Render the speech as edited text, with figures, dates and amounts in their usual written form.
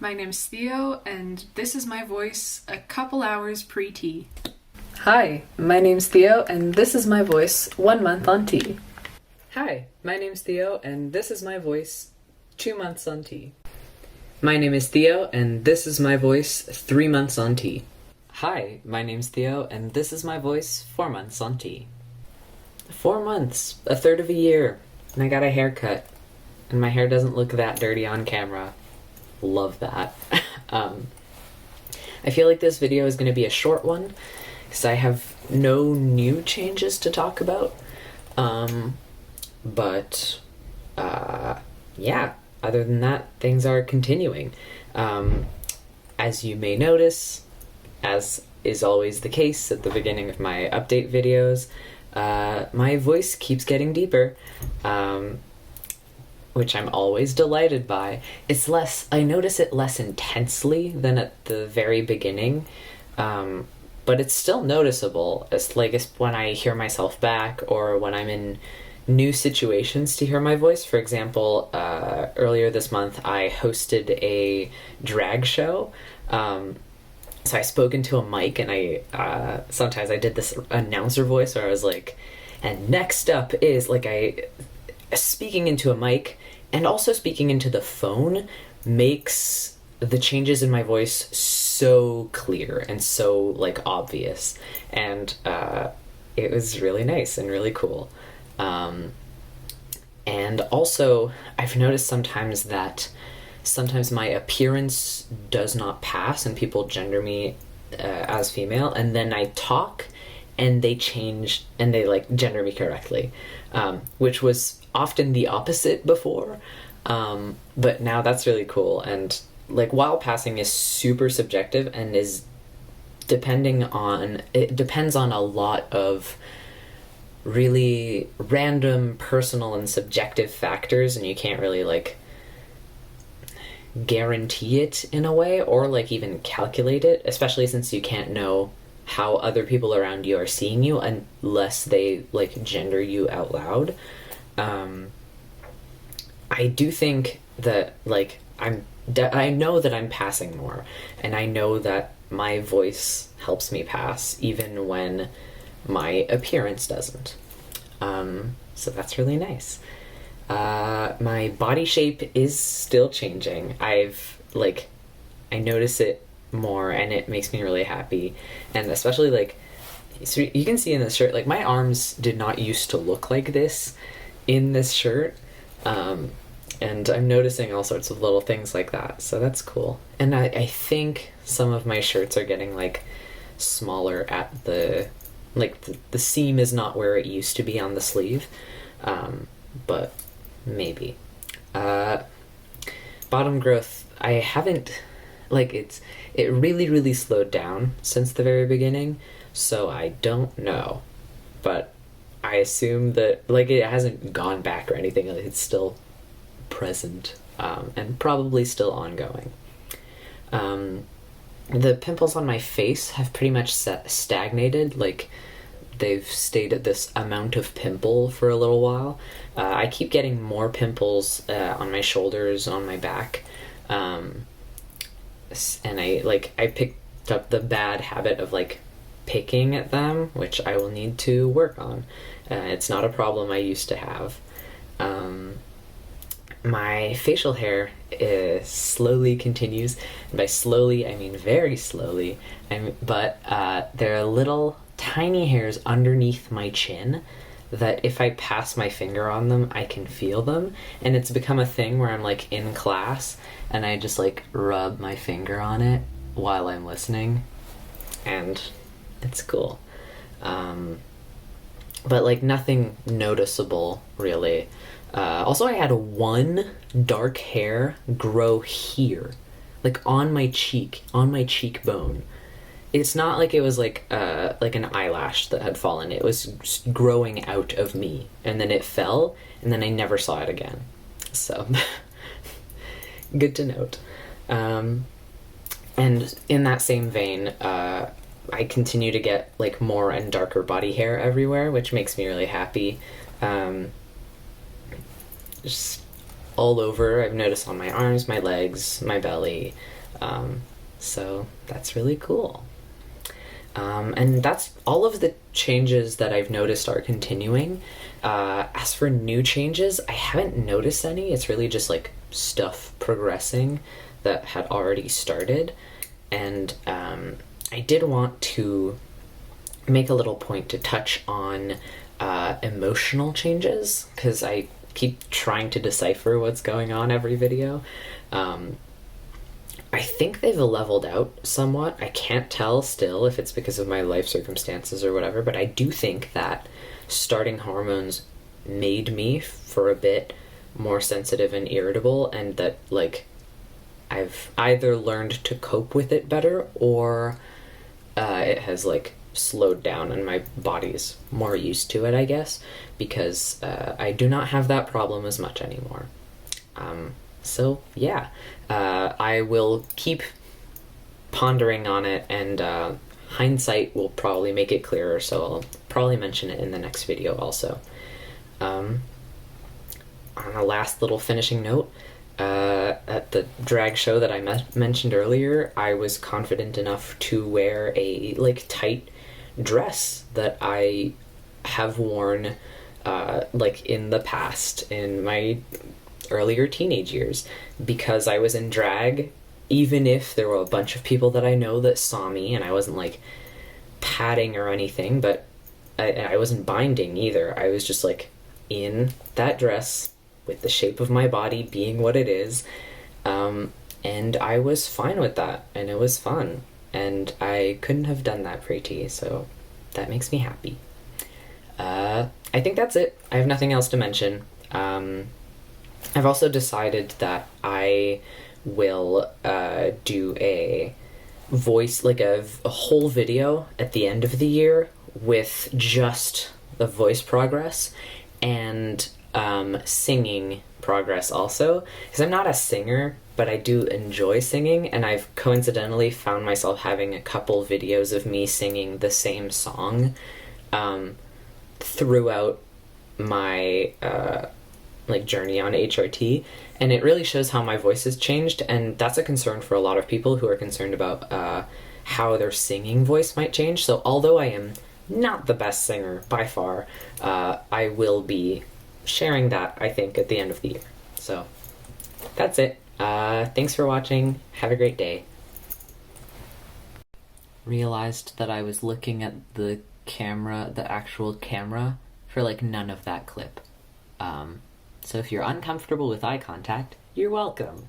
My name's Theo, and this is my voice a couple hours pre-tea. Hi, my name's Theo, and this is my voice 1 month on tea. Hi, my name's Theo, and this is my voice 2 months on tea. My name is Theo, and this is my voice 3 months on tea. Hi, my name's Theo, and this is my voice 4 months on tea. 4 months, a third of a year, and I got a haircut, and my hair doesn't look that dirty on camera. Love that. I feel like this video is going to be a short one, because I have no new changes to talk about. Yeah, other than that, things are continuing. As you may notice, as is always the case at the beginning of my update videos, my voice keeps getting deeper, which I'm always delighted by. I notice it less intensely than at the very beginning, but it's still noticeable. It's when I hear myself back, or when I'm in new situations to hear my voice. For example, earlier this month I hosted a drag show. So I spoke into a mic, and I sometimes I did this announcer voice where I was like, and next up is speaking into a mic and also speaking into the phone makes the changes in my voice so clear and so obvious, and it was really nice and really cool. And also I've noticed sometimes my appearance does not pass and people gender me as female, and then I talk and they change and they gender me correctly, which was often the opposite before, but now that's really cool. And while passing is super subjective and depends on a lot of really random personal and subjective factors, and you can't really guarantee it in a way, or even calculate it, especially since you can't know how other people around you are seeing you unless they gender you out loud. I do think that I know that I'm passing more, and I know that my voice helps me pass even when my appearance doesn't. So that's really nice. My body shape is still changing. I notice it more, and it makes me really happy. And especially so you can see in this shirt, my arms did not used to look like this in this shirt. And I'm noticing all sorts of little things like that, so that's cool. And I think some of my shirts are getting smaller at the seam is not where it used to be on the sleeve, but maybe. Bottom growth, I haven't, it really slowed down since the very beginning, so I don't know, but I assume that it hasn't gone back or anything. It's still present, and probably still ongoing. The pimples on my face have pretty much stagnated. They've stayed at this amount of pimple for a little while. I keep getting more pimples on my shoulders, on my back, and I picked up the bad habit of picking at them, which I will need to work on. It's not a problem I used to have. My facial hair slowly continues, and by slowly I mean very slowly, but there are little tiny hairs underneath my chin that if I pass my finger on them, I can feel them, and it's become a thing where I'm in class and I just rub my finger on it while I'm listening, and it's cool. But nothing noticeable really. Also, I had one dark hair grow here, on my cheek, on my cheekbone. It's not like it was an eyelash that had fallen. It was just growing out of me, and then it fell, and then I never saw it again. So, good to note. And in that same vein, I continue to get more and darker body hair everywhere, which makes me really happy. Just all over. I've noticed on my arms, my legs, my belly. So that's really cool. And that's all of the changes that I've noticed are continuing. As for new changes, I haven't noticed any. It's really just like stuff progressing that had already started. And I did want to make a little point to touch on emotional changes, because I keep trying to decipher what's going on every video. I think they've leveled out somewhat. I can't tell still if it's because of my life circumstances or whatever, but I do think that starting hormones made me, for a bit, more sensitive and irritable, and that, like, I've either learned to cope with it better, or it has, like, slowed down and my body's more used to it, I guess, because I do not have that problem as much anymore. So yeah, I will keep pondering on it, and hindsight will probably make it clearer, so I'll probably mention it in the next video also. On a last little finishing note, at the drag show that I mentioned earlier, I was confident enough to wear a, like, tight dress that I have worn, like, in the past, in my earlier teenage years, because I was in drag, even if there were a bunch of people that I know that saw me, and I wasn't, like, padding or anything, but I wasn't binding either. I was just, like, in that dress with the shape of my body being what it is, and I was fine with that, and it was fun, and I couldn't have done that pre-T, so that makes me happy. I think that's it. I have nothing else to mention. I've also decided that I will do a voice, like a whole video at the end of the year with just the voice progress and singing progress also, because I'm not a singer, but I do enjoy singing, and I've coincidentally found myself having a couple videos of me singing the same song throughout my like journey on HRT, and it really shows how my voice has changed, and that's a concern for a lot of people who are concerned about how their singing voice might change. So although I am not the best singer by far, I will be sharing that, I think, at the end of the year. So that's it. Thanks for watching. Have a great day. Realized that I was looking at the camera, the actual camera, for like none of that clip. So if you're uncomfortable with eye contact, you're welcome.